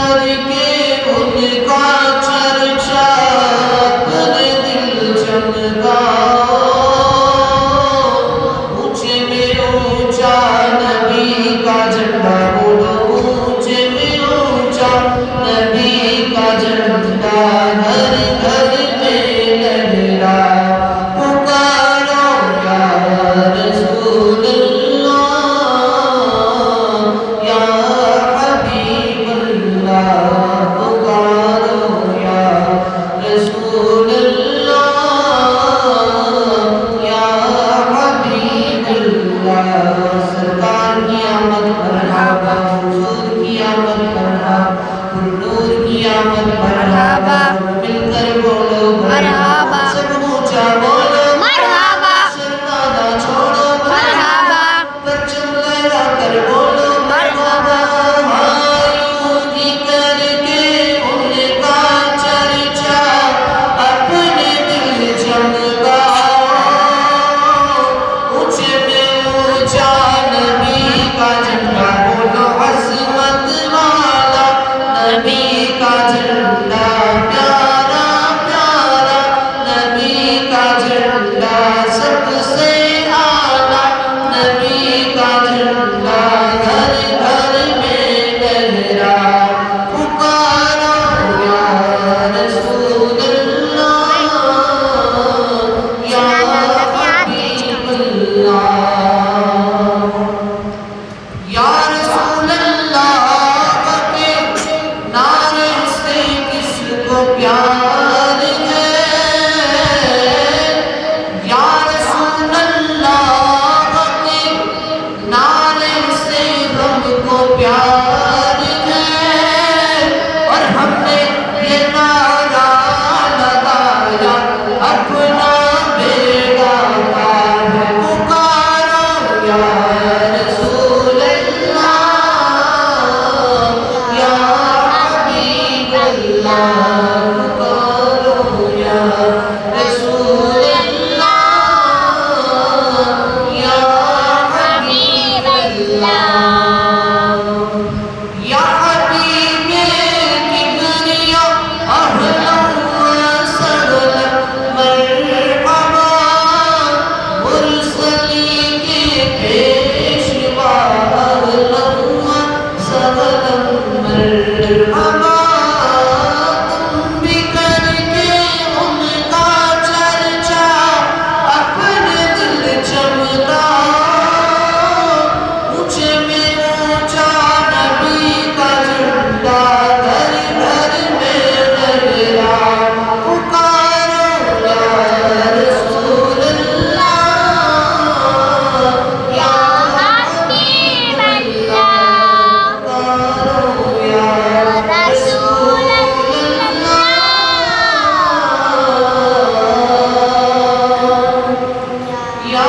کر کے ان کا چرچا اپنے دل چمکاؤ، اونچے میں اونچا نبی کا جھنڈا بولو، اونچے میں اونچا نبی کا جھنڈا ہر گھر میں لہرا، پکارو یا رسول اللہ یا حبیب اللہ، پکارو یا رسول اللہ یا حبیب اللہ، سرکار کی آمد مرحبا، حضور کی آمد مرحبا، نور کی آمد مرحبا، مل کر بولو مرحبا، سب اونچا بولو مرحبا، شرمانا چھوڑو مرحبا، پرچم لہرا کر بولو مرحبا، یوں ہی کر کے ان کا چرچا اپنے دل چمکاؤ، اونچے میں اونچا نبی کا جھنڈا بولو، عظمت والا نبی کا جھنڈا، پیارا پیارا نبی کا جھنڈا، سب سے اعلیٰ نبی کا جھنڈا گھر گھر میں لہرا، پکارو یا رسول اللہ یا حبیب اللہ، یا رسول اللہ کے نعرے سے کس کو پیار ہے، یا رسول اللہ کے نعرے سے ہم کو پیار ہے، اور ہم نے یہ نعرہ لگایا اپنا بیڑا پار ہے، پکارو یا رسول اللہ یا حبیب اللہ، پکارو یا رسول اللہ یا حبیب اللہ، یا حبیب کبریا اہلا و سہلا مرحبا، مرسلی کے پیشوا اہلا و سہلا مرحبا، تم بھی کر کے ان کا چرچا اپنے دل چمکاؤ، اونچے میں اونچا نبی کا جھنڈا گھر گھر میں لہرا، پکارو یا رسول اللہ یا حبیب اللہ، پکارو یا رسول اللہ یا